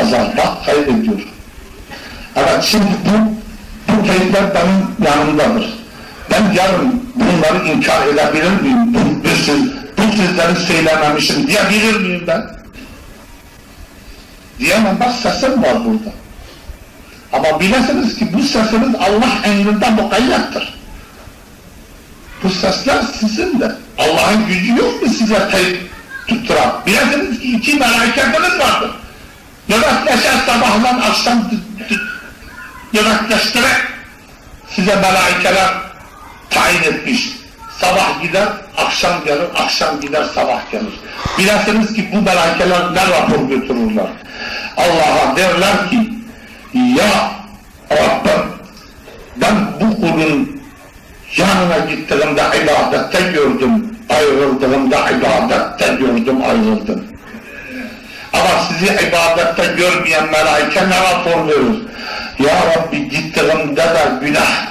azaltmak kaydediyor. Evet, şimdi bu teyitler benim yanımdadır. Ben yarın bunları inkar edebilir miyim? Bu sözleri söylememişim diyebilir miyim ben? Diyemem, bak sesim var burada. Ama bilesiniz ki bu sesiniz Allah emrinde mukayyettir. Bu sesler sizin de. Allah'ın gücü yok mu size teyit tutturan? Bilesiniz ki 2 meleketiniz vardır. Yönetleşen sabahlan akşam yönetleştirerek size melaikeler tayin etmiş. Sabah gider, akşam gelir, akşam gider, sabah gelir. Bilesiniz ki bu melaikeler ne rapor götürürler? Allah'a derler ki, ya Rabbim, ben bu kulun yanına gittiğimde ibadette gördüm, ayrıldığımda ibadette gördüm, ayrıldım. Ama sizi ibadette görmeyen melaike ne rapor verir? Ya Rabbi, gittiğimde de günah,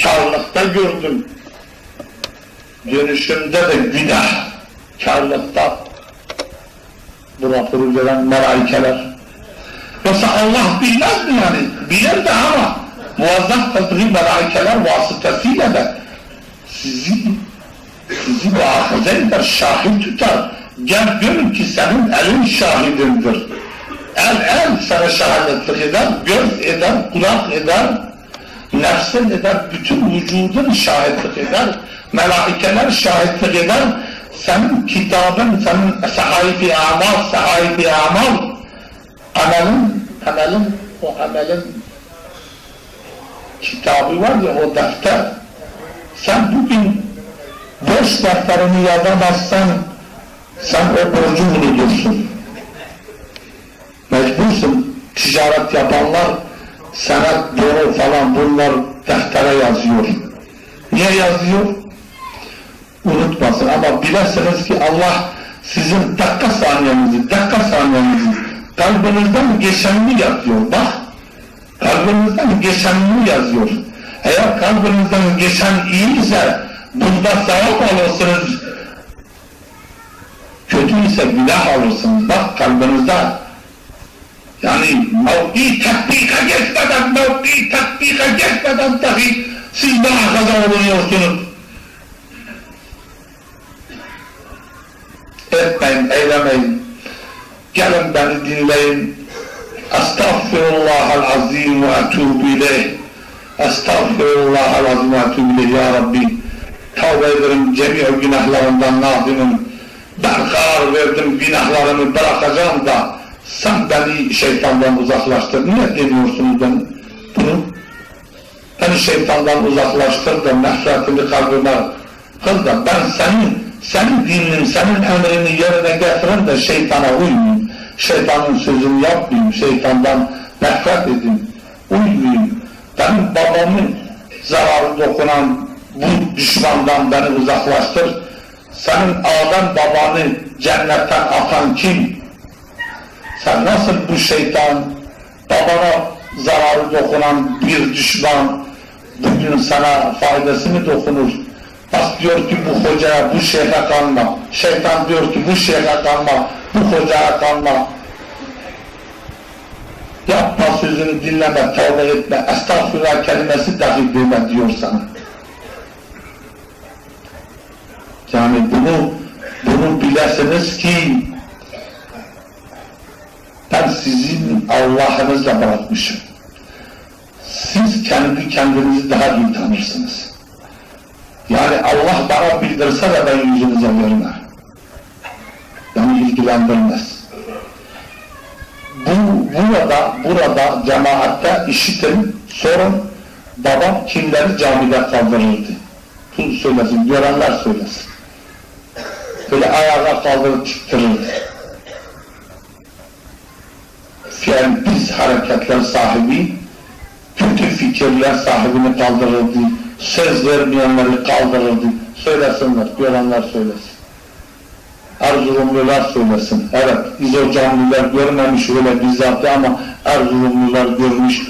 kârlıkta gördüm. Dönüşümde de günah, kârlıkta. Bu raporu veren melaikeler. Yoksa Allah bilmez mi yani? Bilir de ama muazzaf kıldığı melaikeler vasıtasıyla da sizi muhafaza eder, şahit tutar. Gel görün ki senin elin şahidindir. El sana şahitlik eder, göz eder, kulak eder, nefsin eder, bütün vücudun şahitlik eder, melaikeler şahitlik eder, senin kitabın, senin sahibi amal, amelin kitabı var ya, o defter, sen bugün boş defterini yazamazsan, sen o borcu unutursun. Mecbursun. Ticaret yapanlar senet, boru falan bunlar deftere yazıyor. Niye yazıyor? Unutmasın. Ama bilesiniz ki Allah sizin dakika saniyenizi kalbinizden geçenini yazıyor. Bak, kalbinizden geçenini yazıyor. Eğer kalbinizden geçen iyiyse bunda sevap alırsınız. Kötü ise günah alırsınız. Bak, kalbinizde. Yani mevki tatbika geçmeden dahi siz muhafaza oluyorsunuz. Etmeyin, eylemeyin. Gelin beni dinleyin. Estağfirullahal-azim ve etûbü ileyh. Estağfirullahal-azim ve etûbü ileyh. Ya Rabbi, tavbe ederim, cemi günahlarımdan nadimim. Ben karar verdim, günahlarımı bırakacağım da sen beni şeytandan uzaklaştır. Niye deniyorsunuz bunu? Beni şeytandan uzaklaştır da nefretini kalbime kıl da ben senin dinin, senin emrini yerine getirin de şeytana uymayayım. Şeytanın sözünü yapmayayım, şeytandan nefret edeyim, uymayayım. Benim babamın zararı dokunan bu düşmandan beni uzaklaştır. Senin ağadan babanı cennetten atan kim? Sen nasıl bu şeytan, babana zararı dokunan bir düşman bugün sana faydasını dokunur? Bak diyor ki bu hocaya, bu şeyhe kanma. Şeytan diyor ki bu şeyhe kanma, bu hocaya kanma. Yapma, sözünü dinleme, tövbe etme, estağfurullah kelimesi dahi deme diyor sana. Yani bunu bilesiniz ki ben sizin Allah'ınızla bırakmışım. Siz kendi kendinizi daha iyi tanırsınız. Yani Allah bana bildirse de ben yüzünüze vermem. Yani ilgilendirmez. Burada cemaatte işitin, sorun, babam kimleri camide kaldırırdı? Kul söylesin, görenler söylesin. Böyle ayağa kaldırıp çıktırırdı. Yani biz hareketler sahibi, kötü fikirler sahibini kaldırırdı, söz vermeyenleri kaldırırdı. Söylesinler, görenler söylesin. Erzurumlular söylesin. Evet, İzocamlılar görmemiş öyle bizzat ama Erzurumlular görmüş,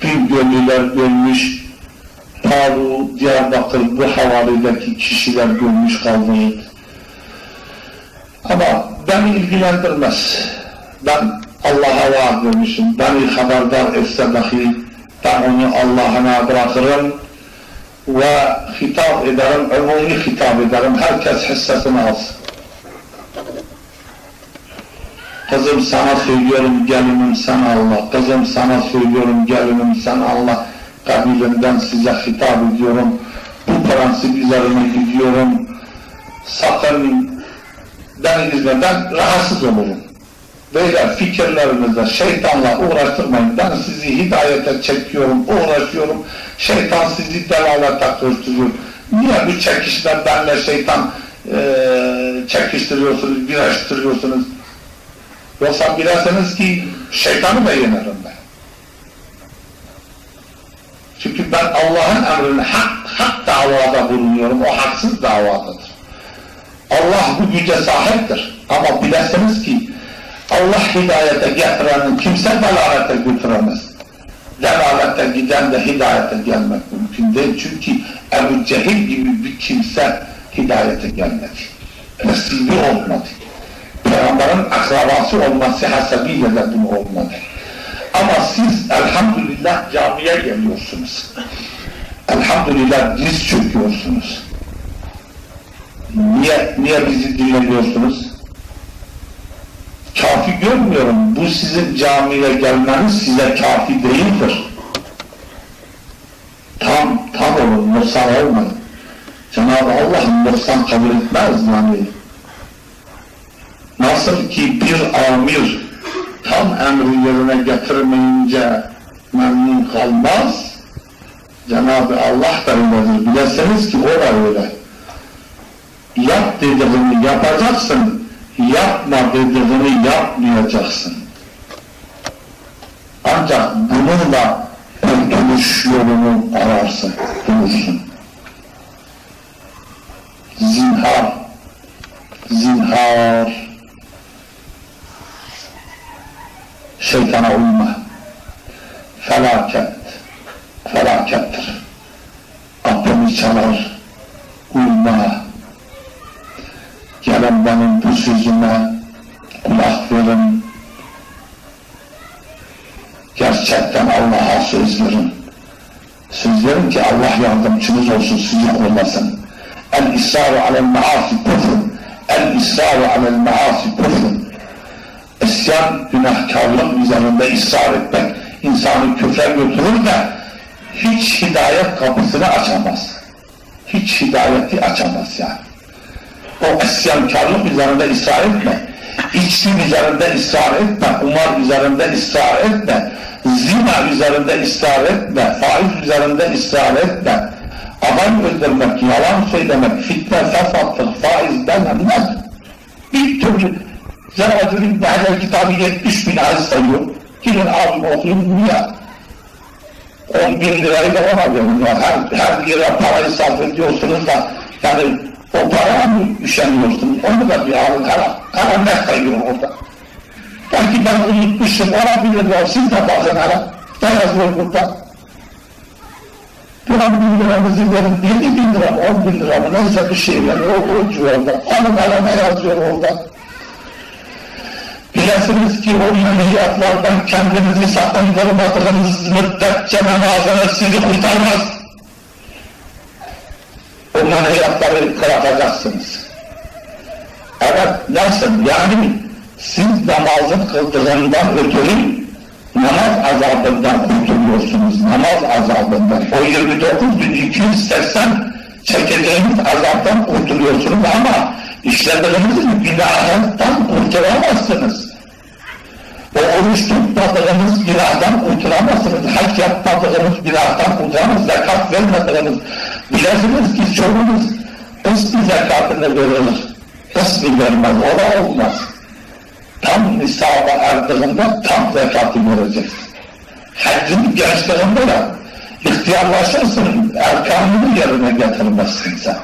Bingöllüler görmüş, Palu, Diyarbakır bu havalideki kişiler görmüş, kaldırırdı. Ama beni ilgilendirmez. Ben Allah'a vaat vermişim. Beni haberdar etse dahi ben onu Allah'ına bırakırım ve hitap ederim, umumi hitap ederim. Herkes hissesini alsın. Kızım sana söylüyorum gelinim sen Allah. Kızım sana söylüyorum gelinim sen Allah. Kabilemden size hitap ediyorum. Bu prensip üzerine gidiyorum. Sakın beni ben rahatsız olurum. Böyle fikirlerinizle şeytanla uğraştırmayın. Ben sizi hidayete çekiyorum, uğraşıyorum. Şeytan sizi delalete koşturuyor. Niye bu çekişler benle şeytan çekiştiriyorsunuz, güreştiriyorsunuz? Yoksa bilesiniz ki şeytanı da yenerim ben. Çünkü ben Allah'ın emrine hak davada bulunuyorum. O haksız davadadır. Allah bu güce sahiptir. Ama bilesiniz ki Allah hidayete getirenin kimse delalete götüremez. Delalete giden de hidayete gelmek mümkün değil. Çünkü Ebu Cehil gibi bir kimse hidayete gelmedi. Resulü olmadı. Peygamberin akrabası olması hasebiyle de bunu olmadı. Ama siz elhamdülillah camiye geliyorsunuz. Elhamdülillah diz çöküyorsunuz. Niye bizi dinliyorsunuz? Kafi görmüyorum. Bu sizin camiye gelmeniz size kafi değildir. Tam olun, noksan olmayın. Cenab-ı Allah noksan kabul etmez yani. Nasıl ki bir amir tam emri yerine getirmeyince memnun kalmaz, Cenab-ı Allah da öyledir. Bileseniz ki o da öyle. Yap dediğini yapacaksın, yapma dediğini yapmayacaksın. Ancak bununla kurtuluş yolunu ararsın, bulursun. Zinhar, şeytana uyma. Felakettir. Aklını çalar, uyma. Gelin benim bu sözüme kulak verin. Gerçekten Allah'a söz verin. Söz verin ki Allah yardımcınız olsun, sizi kollasın. El-İsrâru alel-maâsi kufrun. El-İsrâru alel-maâsi kufrun. İsyan, günahkarlık üzerinde ısrar etmek insanı küfre götürür de hiç hidayet kapısını açamaz. Hiç hidayeti açamaz yani. O isyankarlık üzerinde ısrar etme. İçki üzerinde ısrar etme. Umar üzerinde ısrar etme. Zina üzerinde ısrar etme. Faiz üzerinde ısrar etme. Adam öldürmek, yalan söylemek, fitne, fesattır, faiz denmez. Bir türlü Zeracül'ün Behler kitabı 70.000 aziz sayıyor. Gidin abim okuyun dünya. 10.000 lirayı da ona verin. Her yere parayı sarf ediyorsunuz da yani o paraya mı üşeniyorsunuz? Onu da bir alın, karanlık sayıyor orada. Belki ben unutmuşum, olabilir, siz de bakın hala. Ne yazıyor burada? Buranın 1.000 liramızı verin, 7.000 lira, 10.000 lira mı, neyse bir şey yani, o civarda. Alın hala ne yazıyor orada? Bilesiniz ki o maneviyatlardan kendinizi sakındırmadığınız müddetçe namazınız sizi kurtarmaz. O maneviyatları bırakacaksınız. Evet, nasıl? Yani siz namazın kıldığından ötürü namaz azabından kurtuluyorsunuz. Namaz azabından. O 29.280 çekeceğiniz azaptan kurtuluyorsunuz ama işlediğiniz günahından kurtulamazsınız. O oruç tutmadığınız günahdan kurtulamazsınız. Hac yapmadığınız günahdan kurtulamazsınız. Zekat vermediğiniz. Bilesiniz ki çoğunuz kısmi zekatını verilir. Kısmi vermez. O da olmaz. Tam nisaba erdiğinde tam zekatı vereceksin. Haccın gençliğinde de ihtiyarlaşırsın. Erkanını yerine getirmezsin sen.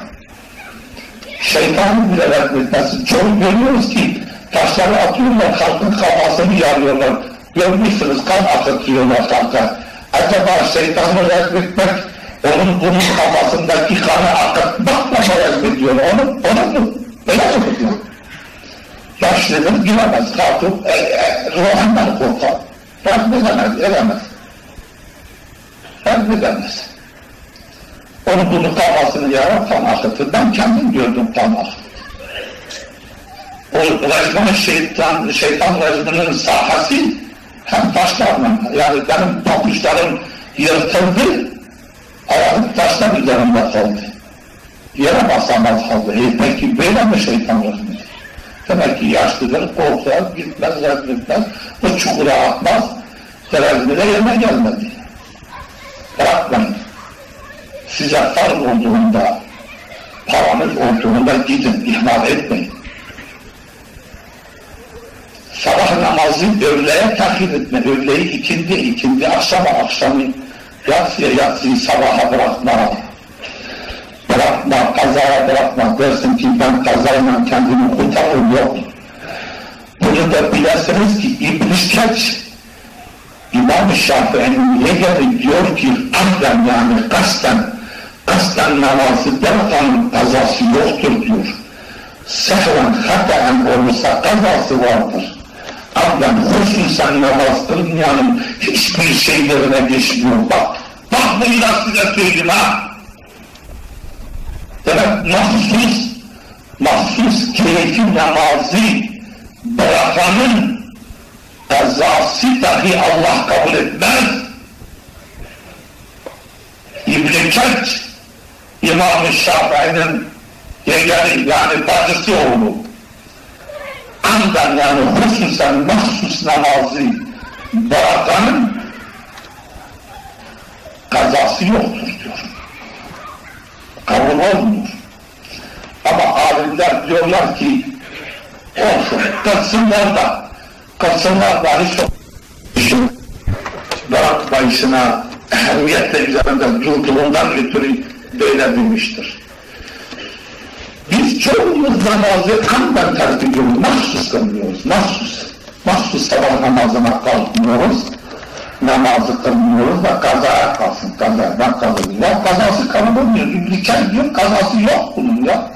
Şeytanı bile reddetmezsin. Çoğu görüyoruz ki taşları atıyorlar, halkın kafasını yarıyorlar. Görmüşsünüz, kan akıtıyorlar halka. Acaba şeytanı reddetmek, bunun kafasındaki kanı akıtmakla mı reddediyor? Onu mu? Öyle mi diyor? Ya yaşlıdır, giremez, kalkıp ruhandan korkar. Edemez. Edemez. Onu bunu kafasını yarar, kan akıtır. Ben kendim gördüm kan akıtır. O rejman şeytan rejmanının sahası hem taşlarla, yani benim papuçlarım yırtıldı, ayağım taşlar üzerinde kaldı. Yere basamaz kaldı. Peki böyle mi şeytan rejmanı? Demek ki yaşlıdır, korkar, gitmez, gitmez, o çukura atmaz, terazide yerine gelmedi. Bırakmayın. Size farz olduğunda, paranız olduğunda gidin, ihmal etmeyin. Sabah namazı öğleye takip etme, öğleyi ikindi, akşamı, yatsıyı sabaha bırakma. Bırakma, kazaya bırakma, dersin ki ben kazayla kendimi kurtarırım, yok. Bunu da bilesiniz ki İbn-i Keç, İmam-ı Şafii'nin yegeri diyor ki, aslen yani kasten namazı bırakanın kazası yoktur diyor. Sehven, hataen olursa kazası vardır. Aslen hususen namaz kılmayanın hiçbir şeylerine geçmiyor. Bak bunu da size söyleyeyim ha. Demek mahsus keyfi namazı bırakanın kazası dahi Allah kabul etmez. İbn-i Keç, İmam-ı Şafii'nin yegeri yani bacısı oğlu. Andan yani hususen mahsus namazı bırakanın kazası yoktur diyor. Kabul olmuyor. Ama alimler diyorlar ki olsun, kılsınlar da hiç bırakmayışına ehemmiyetle üzerinde durduğundan ötürü böyle demiştir. Biz çoğumuz namazı kandan terk ediyoruz, mahsus kılmıyoruz, mahsus sabah namazına kalkmıyoruz, namazı kılmıyoruz da kazaya kalsın, kazadan kalır. Ya kazası kalmıyor, İbn-i diyor, kazası yok bunun ya.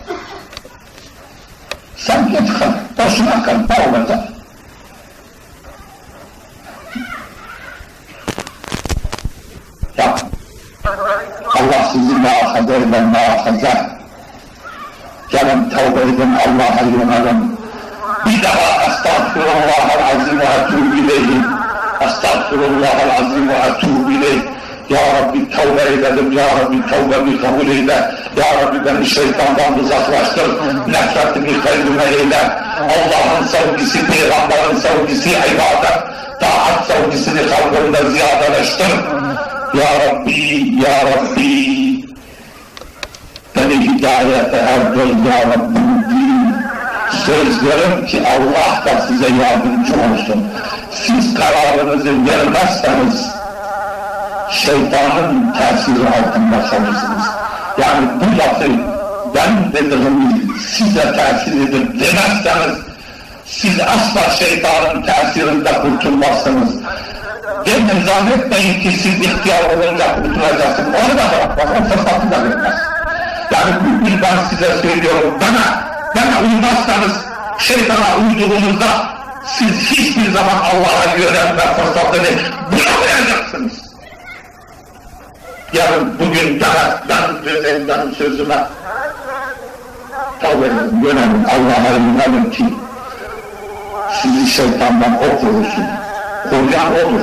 Sen git kal, boşuna kal, ne olacak? Ya, Allah sizi muhafaza eden muhafaza. Gelin tevbe edin, Allah'a yönelin. Bir daha estağfirullahal azim ve etûbü ileyhi. Estağfirullahal azim ve etûbü ileyhi. Ya Rabbi tevbe edelim, Ya Rabbi tevbemi kabul eyle. Ya Rabbi beni şeytandan uzaklaştır, nefretimi kalbime eyle. Allah'ın sevgisi, Peygamber'in sevgisi, ibadet, taat sevgisini kalbimde ziyadeleştir. Ya Rabbi, Ya Rabbi. Beni hidayete erdir ya Rabbim din. Söz verin ki Allah da size yardımcı olsun. Siz kararınızı vermezseniz şeytanın tesiri altında kalırsınız. Yani bu lafı ben dediğimi size tesir edip demezseniz siz asla şeytanın tesirinde kurtulmazsınız. Demin zannetmeyin ki siz ihtiyar olunca kurtulacaksınız. Onu da bırakmaz, o fırsatı da vermez. Yani bugün ben size söylüyorum, bana uymazsanız, şeytana uyduğunuzda siz hiçbir zaman Allah'a yönelme fırsatını bulamayacaksınız. Yarın bugün benim sözüme tavır yönelin, Allah'a yönelin ki sizi şeytandan o korusun. Koruyan olur,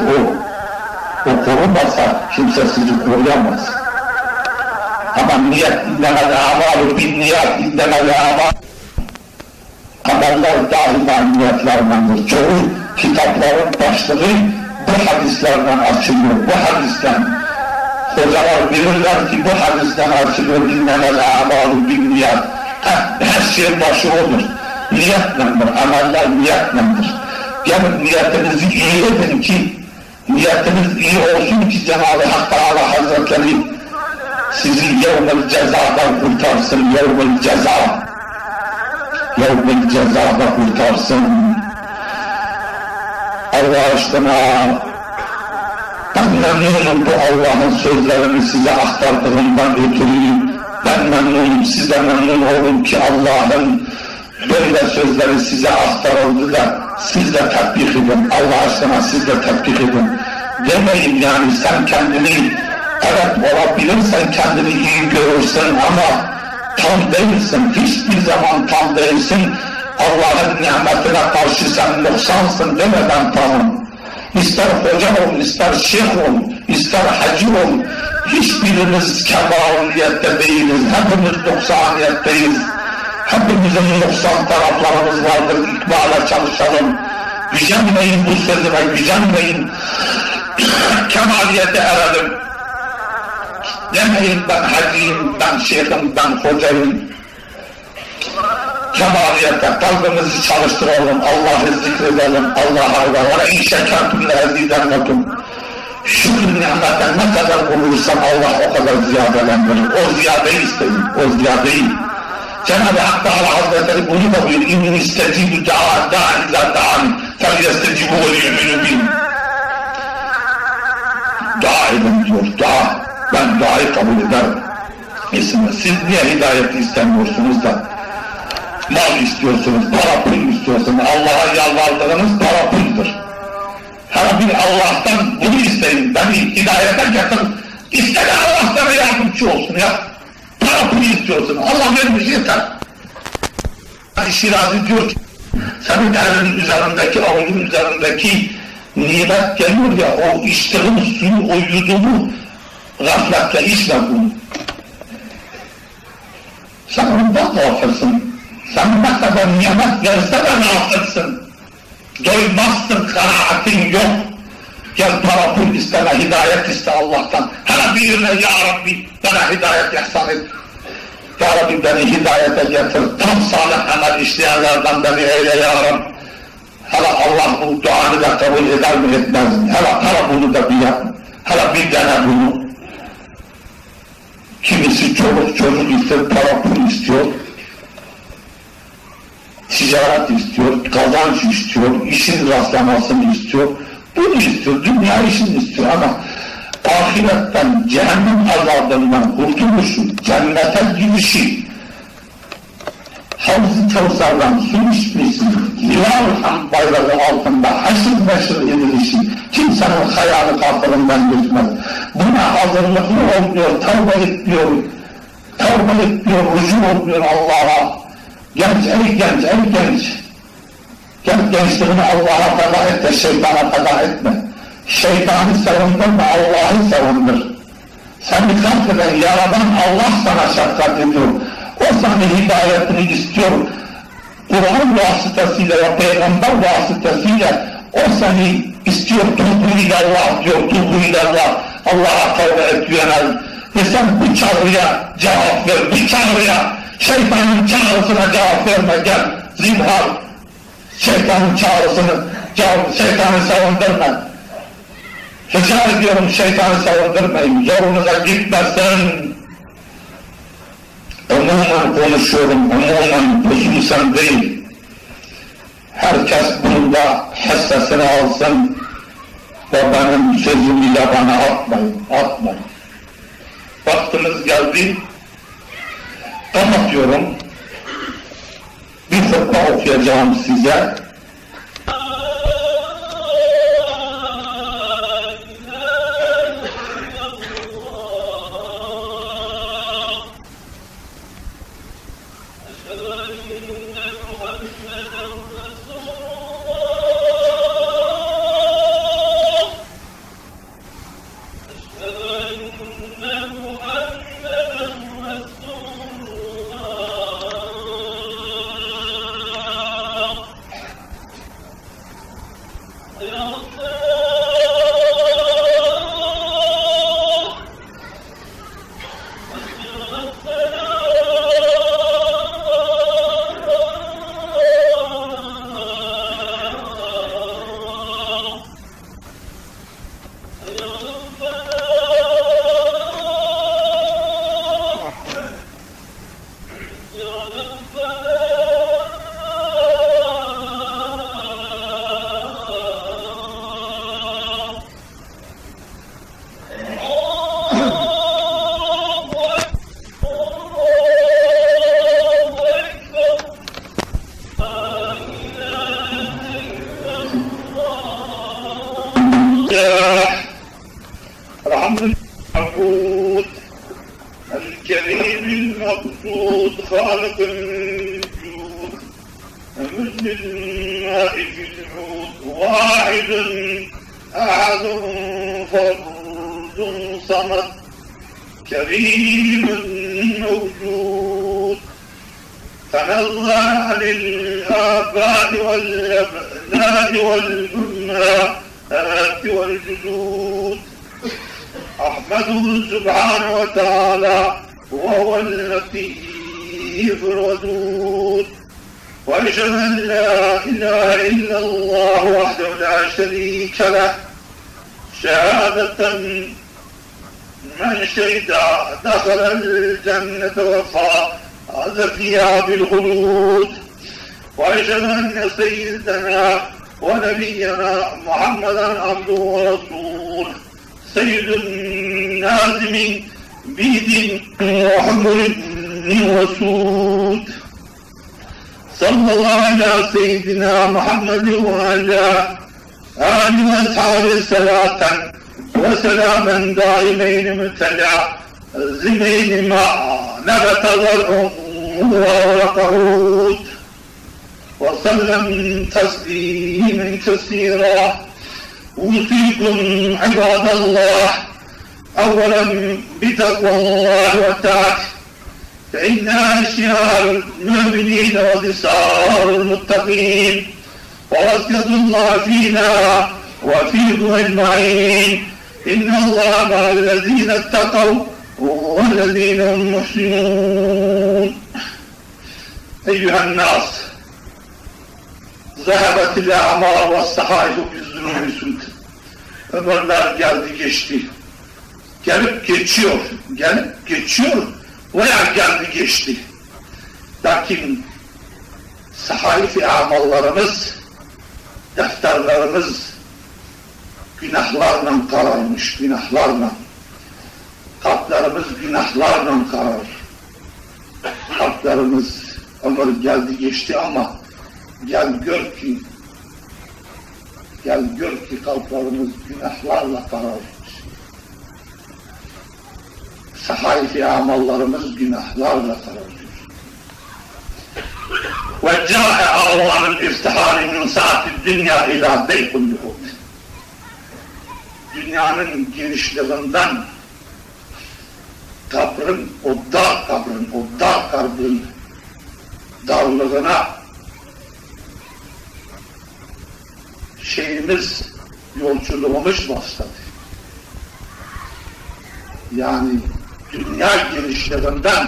o korunmazsa kimse sizi koruyamaz. Ama niyet innemel âmâlu bin niyet innemel âmâlu. Ameller daima niyetlerdendir. Çoğu kitapların başlığı bu hadislerden açılıyor. Bu hadisten hocalar bilirler ki bu hadisten açılıyor. İnnemel âmâlu bin niyet. Her şeyin başı olur. Niyetlendir. Ameller niyetlendir. Yani niyetinizi iyi edin ki niyetiniz iyi olsun ki Cenab-ı Hak Teâlâ Hazretleri sizi yevmel cezadan kurtarsın, yevmel cezada kurtarsın. Allah aşkına ben memnunum bu Allah'ın sözlerini size aktardığımdan ötürü. Ben memnunum, size memnun olun ki Allah'ın Böyle sözleri size aktarıldı da siz de tatbik edin. Allah aşkına siz de tatbik edin. Demeyin yani sen kendini, evet olabilirsen kendini iyi görürsün ama tam değilsin. Hiçbir zaman tam değilsin. Allah'ın nimetine karşı sen noksansın demeden tamam. İster hoca ol, ister şeyh ol, ister hacı ol. Hiçbirimiz kemaliyette değiliz. Hepimiz noksaniyetteyiz. Hepimizin noksan taraflarımız vardır. İkbala çalışalım. Gücenmeyin bu sözüme, gücenmeyin. Kemaliyete erelim. Demeyin ben hacıyım, ben şeyhim, ben hocayım. Kemaliyete kalbimizi çalıştıralım, Allah'ı zikredelim, Allah'a ve in şekertum lezidennekum. Şükür nimete ne kadar bulursan Allah o kadar ziyadelendirir. O ziyadeyi isteyin, o ziyadeyi. Cenab-ı Hak Teala Hazretleri bunu da buyuruyor. İnni istecibu da'an ila da'an felyestecibu ve yu'minu bin. Dua edin diyor, dua. Ben duayı kabul ederim. Siz niye hidayeti istemiyorsunuz da? Mal istiyorsunuz, para pul istiyorsunuz. Allah'a yalvardığınız para puldur. Her bir Allah'tan bunu isteyin. Beni hidayete getir. İste de Allah sana yardımcı olsun ya. Para pul istiyorsun. Allah vermiş yeter. Şirazi diyor ki, senin elinin üzerindeki, avucun üzerindeki nimet geliyor ya, o içtiğin suyu, o yudumu gafletle içme bunu. Sen ondan gafırsın. Sen ne kadar nimet verse de gafırsın. Doymazsın, kanaatin yok. Gel para pul isteme, hidayet iste Allah'tan. Her birine ya Rabbi bana hidayet ihsan et. Ya Rabbi beni hidayete getir. Tam salih amel işleyenlerden beni eyle ya Rabbi. Hele Allah bu duanı da kabul eder mi etmez mi? Hele bunu da bir yap. Hele bir dene bunu. Kimisi çoluk çocuk istiyor, para pul istiyor. Ticaret istiyor, kazanç istiyor, işin rastlamasını istiyor. Bunu istiyor, dünya işini istiyor ama ahiretten, cehennem azabından kurtuluşu, cennete girişi, Havz-ı Kevser'den su içmişsin, Hilal-ı bayrağı altında haşır neşir edilişi, kimsenin hayali kapılından geçmez. Buna hazırlıklı olmuyor, tavba etmiyor, rücu olmuyor Allah'a. Genç, ey genç, ey genç. Gençliğini Allah'a feda et de şeytana feda etme. Şeytanı savundurma, Allah'ı savundur. Seni kalk eden, yaradan Allah sana şefkat ediyor. O senin hidayetini istiyor. Kur'an vasıtasıyla ve Peygamber vasıtasıyla o seni istiyor. Tuğbu ilallah diyor, tuğbu ilallah. Allah'a tavba et, yönel. Ve sen bu çağrıya cevap ver, bu çağrıya. Şeytanın çağrısına cevap verme, gel. Zinhar. Şeytanın çağrısını, şeytanı savundurma. Rica ediyorum şeytanı savundurmayın. Zorunuza gitmesin. Umumen konuşuyorum, umumen hususen değil. Herkes bunda hissesini alsın ve benim sözümü yabana atmayın. Vaktimiz geldi. Kapatıyorum. Bir hutbe okuyacağım size. رحم المعبود الكريم المقصود خالق الوجود مثل الماء في العود واحد أحد فرد صمد كريم موجود تنزه عن الآباء والأبناء والأمهات والجدود أحمده سبحانه وتعالى وهو اللطيف الودود وأشهد أن لا إله إلا الله وحده لا شريك له شهادة من شهد دخل الجنة وفاز فيها بالخلود وأشهد أن سيدنا ونبينا محمدا عبده ورسوله سيد الناس بيد وحمر وسود صلى الله على سيدنا محمد وعلى آله وأصحابه صلاة وسلاما دائمين متلازمين ما نبت ضرع وورق عود وسلم تسليما كثيرا أوصيكم عباد الله أولا بتقوى الله وتعالى فإنها شعار المؤمنين ودسار المتقين ووصية الله فينا وفيكم أجمعين إن الله مع الذين اتقوا والذين هم محسنون. أيها الناس ذهبت الأعمار والصحائف بالذنوب سود. Ömürler geldi geçti. Gelip geçiyor veya geldi geçti. Lakin sahaifi amallarımız, defterlerimiz günahlarla kararmış, günahlarla. Kalplerimiz günahlarla karar. Kalplerimiz ömür geldi geçti ama gel gör ki kalplerimiz günahlarla kararmış. Sahaifi amallarımız günahlarla kararmış. وَجَاءَ أَوْلَى الْاِفْتِحَارِ مِنْ سَاعَةِ الدُّنْيَا اِلَى ضَيْقُ الْيُهُودِ. Dünyanın genişliğinden o dar kabrın darlığına yolculuğumuz başladı. Yani dünya genişliğinden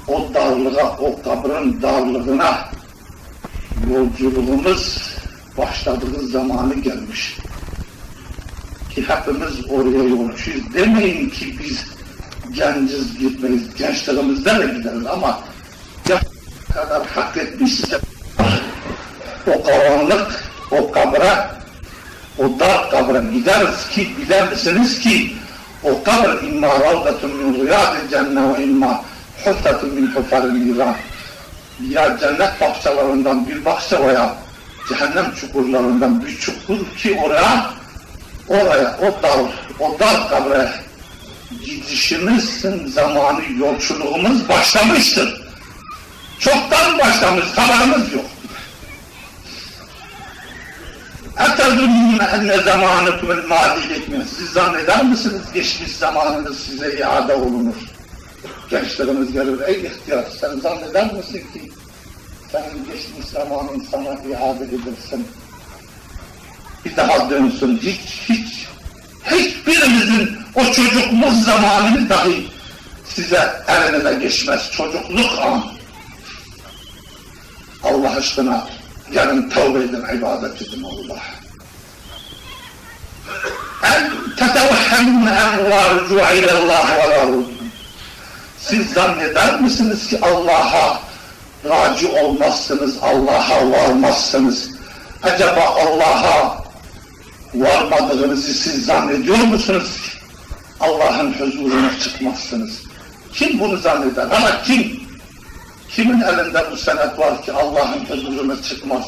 o darlığa, o kabrın darlığına yolculuğumuz başladığı zamanı gelmiş. Ki hepimiz oraya yolcuyuz. Demeyin ki biz genciz gitmeyiz, gençliğimizden de gideriz ama ne kadar hak etmişse o karanlık, o kabra, o dar kabra gideriz ki bilir misiniz ki o kabr imma ravdatun min riyad-i cennet ve imma huftatun min hufaril iran. Ya cennet bahçelerinden bir bahçe veya cehennem çukurlarından bir çukur ki oraya o dar kabre gidişimizin zamanı, yolculuğumuz başlamıştır. Çoktan başlamış, haberimiz yok. اَتَذُنُّونَ اَنَّ زَمَانَكُمُ الْمَادِيلِ etmiyor. Siz zanneder misiniz geçmiş zamanınız size iade olunur? Gençlerimiz gelir, ey ihtiyar, sen zanneder misin ki senin geçmiş zamanın sana iade edilsin? Bir daha dönsün, hiçbirimizin o çocukluk zamanını dahi size eline geçmez, çocukluk an. Allah aşkına gelin tövbe edin, ibadet edin Allah. تَتَوَحَّمُونَ اَنْوَا رُجُوعِ اِلَى اللّٰهِ وَلَا. Siz zanneder misiniz ki Allah'a raci olmazsınız, Allah'a varmazsınız? Acaba Allah'a varmadığınızı siz zannediyor musunuz? Allah'ın huzuruna çıkmazsınız. Kim bunu zanneder? Ama kim? Kimin elinde bu senet var ki Allah'ın huzuruna çıkmaz?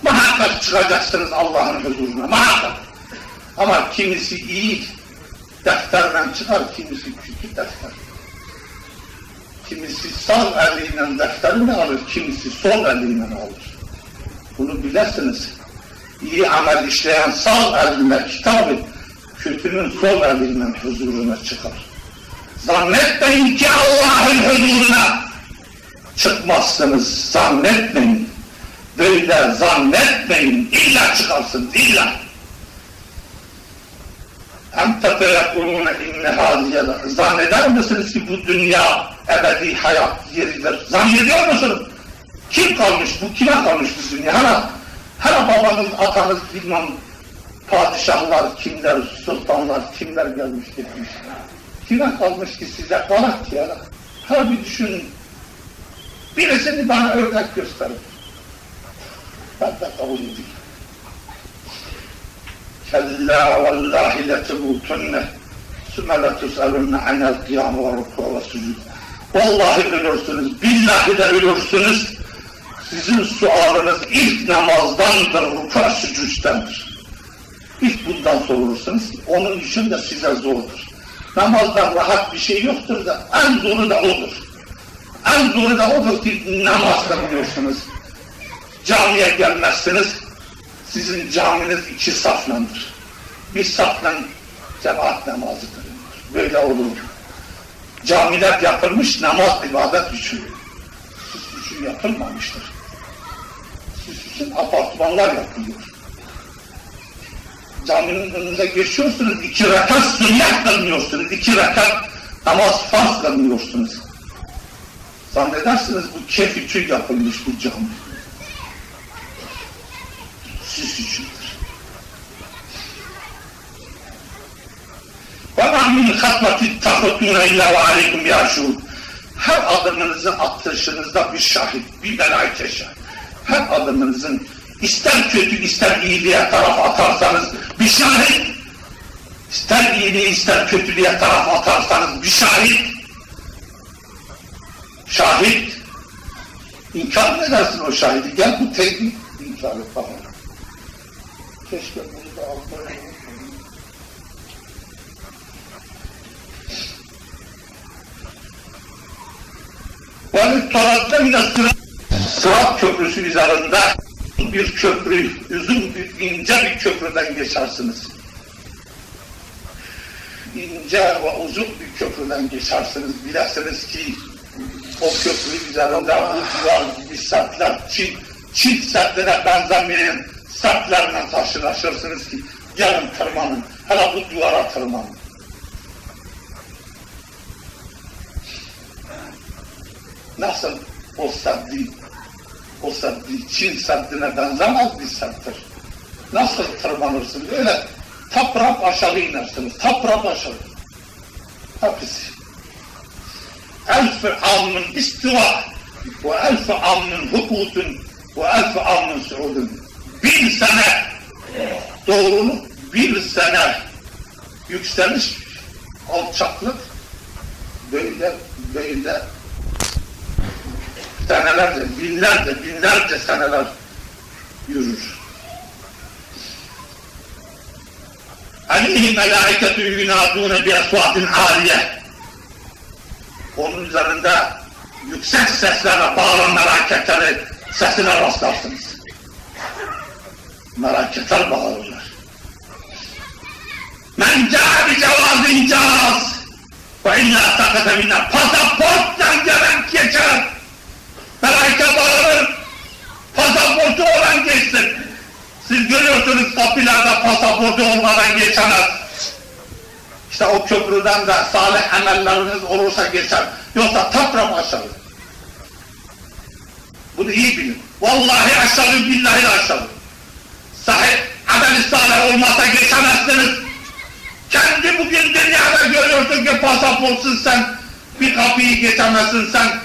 Muhakkak çıkacaksınız Allah'ın huzuruna, muhakkak. Ama kimisi iyi defterden çıkar, kimisi kötü defter. Kimisi sağ eliyle defterini alır, kimisi sol eliyle alır. Bunu bilesiniz. İyi amel işleyen sağ eline kitabı, kötünün sol eliyle huzuruna çıkar. Zannetmeyin ki Allah'ın huzuruna çıkmazsınız, zannetmeyin. Böyle zannetmeyin, illa çıkarsınız, illa. Hem teteyekulûne inne hâziyeler. Zanneder misiniz ki bu dünya ebedi hayat yeridir? Zannediyor musunuz? Kim kalmış bu? Kime kalmış bu dünya? Hala babanız, atanız, bilmem padişahlar kimler, sultanlar kimler gelmiş gitmiş. Kime kalmış ki size kalak ki ya? Hala bir düşünün. Birisini bana örnek gösterin. Ben de kabul edeyim. Kella vallahi letemutunne sümme letus'alunne anel kıyam ve rukû ve sucud. Vallahi ölürsünüz, billahi de ölürsünüz. Sizin sualınız ilk namazdandır, rukû sucuddendir. İlk bundan sorulursunuz, onun için de size zordur. Namazdan rahat bir şey yoktur da en zoru da odur. En zoru da odur ki namaz kılıyorsunuz. Camiye gelmezsiniz, sizin caminiz iki saflandır. Bir saflan cemaat namazı kılınır. Böyle olur. Camiler yapılmış namaz ibadet için. Siz için yapılmamıştır. Siz için apartmanlar yapılıyor. Caminin önünde geçiyorsunuz, 2 rekat sünnet kılmıyorsunuz, 2 rekat namaz farz kılmıyorsunuz. Zannedersiniz bu keyif için yapılmış bu cami. Siz içindir. وَمَا مِنْ خَطْوَةِ تَخُطُونَ اِلَّا وَعَلَيْكُمْ يَعْشُونَ. Her adımınızın atışınızda bir şahit, bir melaike şahit. Her adımınızın ister kötü ister iyiliğe taraf atarsanız bir şahit, ister iyiliğe ister kötülüğe taraf atarsanız bir şahit. Şahit. İnkar mı edersin o şahidi? Gel bu tevhid inkar et bana. Keşke bunu da almayalım. Sırat köprüsü üzerinde bir köprü, uzun bir ince bir köprüden geçersiniz. İnce ve uzun bir köprüden geçersiniz. Bilesiniz ki o köprü üzerinde bu duvar gibi sertler, çift sertlere benzemeyen sertlerle karşılaşırsınız ki gelin tırmanın, hele bu duvara tırmanın. Nasıl o sertliği Çin sertliğine benzemez bir serttir. Nasıl tırmanırsınız? Öyle taprap aşağı inersiniz, taprap aşağı. Hepsi. Elf-i amnın istiva ve elf-i amnın hukutun ve elf-i amnın suudun. 1000 sene doğruluk, 1 sene yükseliş, alçaklık böyle senelerce, binlerce seneler yürür. Aleyhi melâiketü yunâdûne bi esvâtin âliye. Onun üzerinde yüksek seslerle bağıran melâketleri sesine rastlarsınız. Melâketler bağırırlar. Men câ bi cevâzin câz ve illâ takate minna. Pasaporttan gelen geçer. Melaike bağırır. Pasaportu olan geçsin. Siz görüyorsunuz kapılarda pasaportu olmadan geçemez. İşte o köprüden de salih emelleriniz olursa geçer. Yoksa taprap aşağı. Bunu iyi bilin. Vallahi aşağı, billahi aşağı. Sahip amel-i salih olmazsa geçemezsiniz. Kendi bugün dünyada görüyorsun ki pasaportsuz sen bir kapıyı geçemezsin sen.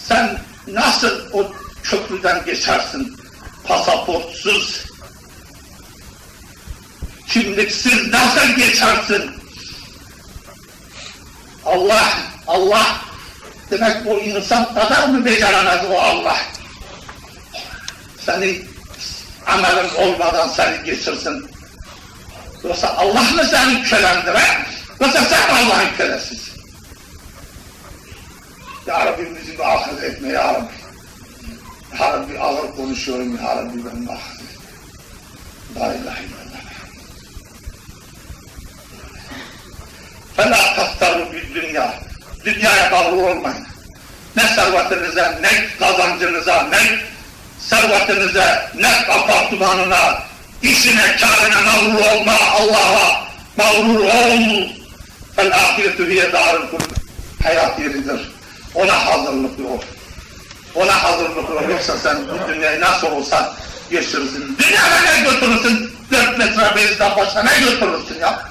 Sen nasıl o köprüden geçersin? Pasaportsuz, kimliksiz nasıl geçersin? Allah demek o insan kadar mı beceremez o Allah? Seni amelin olmadan seni geçirsin. Yoksa Allah mı seni kölendir he? Yoksa sen Allah'ın kölesisin. Ya Rabbi bizi ahir etme ya Rabbi. Ya Rabbi ağır konuşuyorum ya Rabbi ben ahir etme. La ilahe illallah. فَلَا تَفْتَرُوا بِالدُّنْيَا Dünyaya bağlı olmayın. Ne servetinize, ne kazancınıza, ne servetinize, ne apartmanına, işine, kârına mağrur olma, Allah'a mağrur ol. فَالْآخِرَةُ هِيَ دَارُ الْقُلُوبِ Hayat yeridir. Ona hazırlıklı ol. Ona hazırlıklı ol. Yoksa sen bu dünyayı nasıl olsa geçirirsin. Dünyada ne götürürsün? 4 metre bezden başka ne götürürsün ya?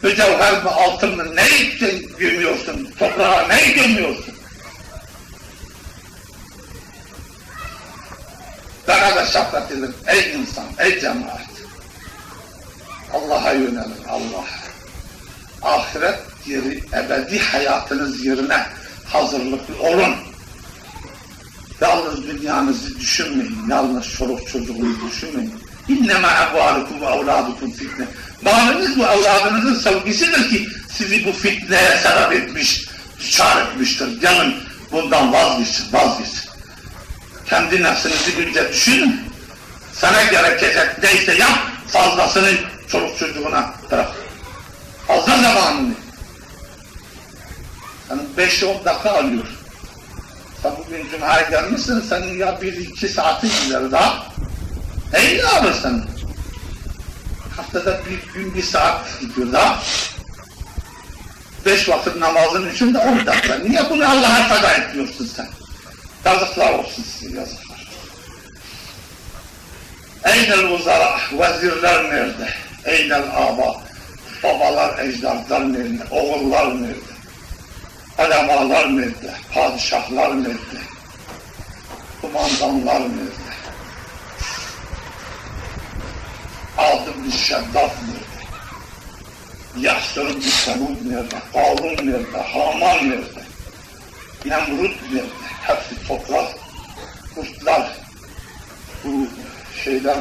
Mücevher mi, altın mı, neyi gömüyorsun? Toprağa neyi gömüyorsun? Bana da şefkat edin, ey insan, ey cemaat. Allah'a yönelin, Allah'a. Ahiret yeri, ebedi hayatınız yerine hazırlıklı olun. Yalnız dünyanızı düşünmeyin, yalnız çoluk çocuğunuzu düşünmeyin. İnnemâ evvâlukum ve evlâdukum fitne. Malınız bu evladınızın sevgisidir ki sizi bu fitneye sebep etmiş, düçar etmiştir. Gelin bundan vazgeçin, vazgeçin. Kendi nefsinizi günce düşünün. Sana gerekecek neyse yap, fazlasını çoluk çocuğuna bırak. Fazla zamanını. Senin 5-10 dakika alıyor. Sen bugün Cuma'ya gelmişsin, senin ya 1-2 saati gider daha. Neyi alırsın? Haftada bir gün 1 saat gidiyor daha. 5 vakit namazın için de 10 dakika. Niye bunu Allah'a feda etmiyorsun sen? Yazıklar olsun size, yazıklar. Eynel uzara, vezirler nerede? Eynel aba, babalar, ecdadlar nerede? Oğullar nerede? Alemalar nerede? Padişahlar nerede? Kumandanlar nerede? Adım bir Şeddat nerede? Yahsır'ın bir Semud nerede? Karun nerede? Haman nerede? Nemrut nerede? Hepsi toprak, kurtlar, bu şeyler,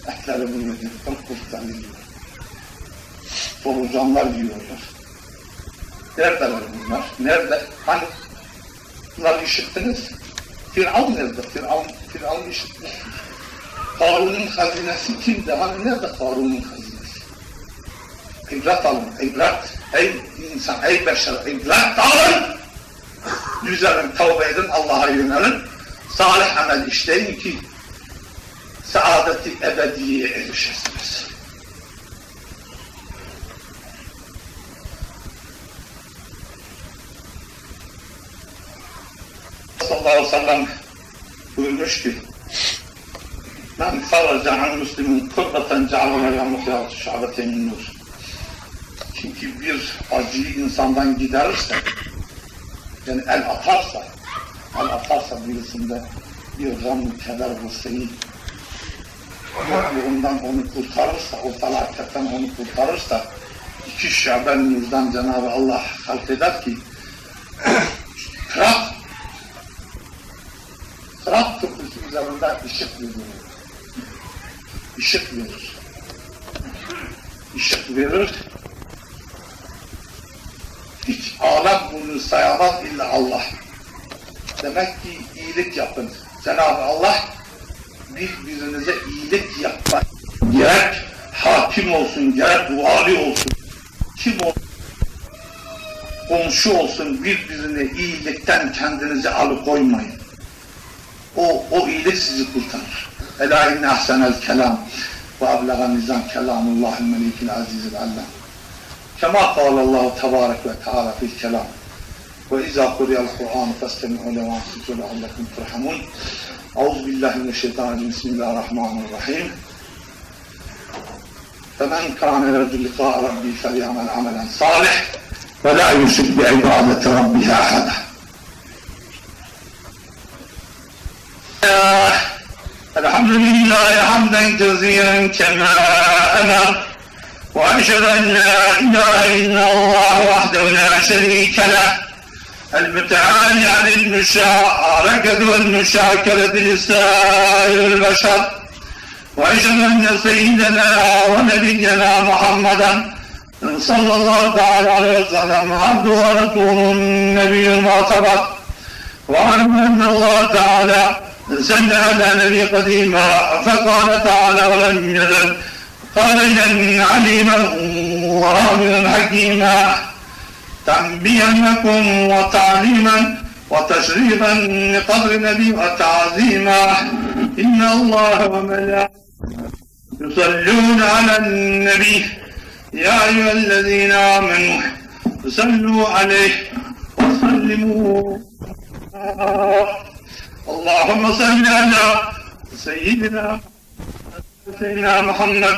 etleri bunu yedirdikten kurtlar yiyor. Solucanlar yiyorlar. Neredeler bunlar? Nerede? Hani bunları işittiniz? Firavun nerede? Firavun işittiniz. Karun'un hazinesi kimdi? Hani nerede Karun'un hazinesi? İbret alın, ibret. Ey insan, ey beşer, ibret alın! Düzelin, tövbe edin, Allah'a yönelin. Salih amel işleyin ki saadeti ebediye erişesiniz. Sallallahu aleyhi ve sellem buyurmuş ki men faraca an muslimin kurbaten cealene yamukya şabetenin nur. Kim ki bir acıyı insandan giderirse, yani el atarsa birisinde bir gam-ı keder vusayı, ondan onu kurtarırsa, o felaketten onu kurtarırsa, 2 şaben nurdan Cenab-ı Allah halk eder ki, Sırat köprüsü üzerinden ışık verir. Işık verir. Işık verir. Hiç alem bunu sayamaz illa Allah. Demek ki iyilik yapın. Cenab-ı Allah birbirinize iyilik yapmak. Gerek hakim olsun, gerek vali olsun. Kim olsun? Komşu olsun, birbirine iyilikten kendinizi alıkoymayın. O iyilik sizi kurtarır. Ela inne ahsenel kelam ve ablagan nizam kelamullahil melikil azizil allam. Kema kâlallahu tebârek ve teâlâ fil kelam. Ve izâ kuriyel Kur'an festemi'u le ve ansitu leallekum turhamun. Euzubillahimineşşeytanirracim. Bismillahirrahmanirrahim. فَمَنْ كَانَ يَرْجُ لِقَاءَ رَبِّهِ فَلْيَعْمَلْ عَمَلًا صَالِحًا وَلَا يُشْرِكْ بِعِبَادَةِ رَبِّهِ أَحَدًا. الحمد لله حمدا كثيرا كما أمر وأشهد أن لا إله إلا الله وحده لا شريك له المتعالي عن المشاركة والمشاكلة لسائر البشر وأشهد أن سيدنا ونبينا محمدا صلى الله تعالى عليه وسلم عبده ورسوله النبي المعتبر، وأعلم أن الله تعالى سن على نبي قديما فقال تعالى ولم يزل قائلا عليما وعاملا حكيما تنبيها لكم وتعليما وتشريفا لقدر نبي وتعظيما. إن الله وملائكته يصلون على النبي يا أيها الذين آمنوا صلوا عليه وسلموا. اللهم صل على سيدنا محمد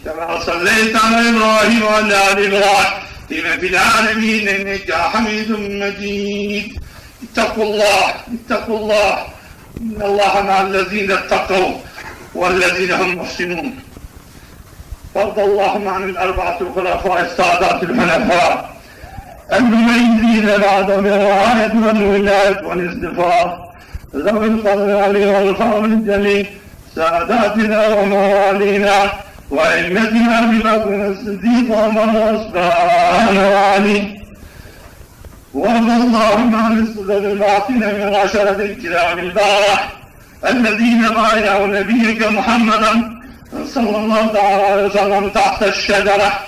كما صليت على إبراهيم وعلى آل إبراهيم في العالمين إنك حميد مجيد. اتقوا الله إن الله مع الذين اتقوا والذين هم محسنون. وارض اللهم عن الأربعة الخلفاء السادات الحنفاء المميزين بعدهم بالرعاية والولاية والاصطفاء ذوي الفضل العلي والفضل الجليل ساداتنا وموالينا وأئمتنا ببكر الصديق وعمر وعثمان وعلي. وارض اللهم عن السدد الباطنة من عشرة الكرام البارح الذين بايعوا نبيك محمدا صلى الله تعالى عليه وسلم تحت الشجرة.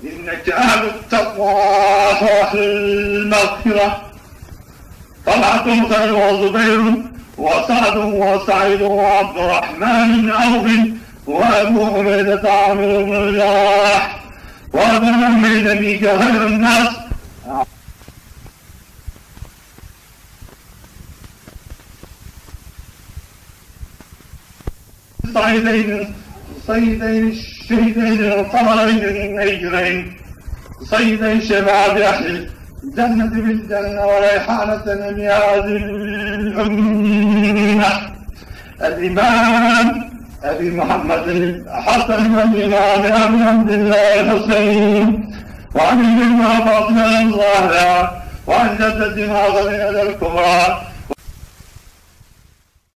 إنك أهل التقوى وأهل المغفرة. طلعة خير وزبير وسعد وسعيد وعبد الرحمن بن عوف وأبو عبيدة عامر بن الجراح وأبو من نبيك خير الناس صيدين الشهيدين القمرين النيجرين صيدي شباب أهل الجنة بالجنة وريحانة لمياه الأمة الإمام أبي محمد الحسن والإمام أبي عبد الله الحسين وعن ابن فاطمة الزهراء وعن جدتنا خديجة الكبرى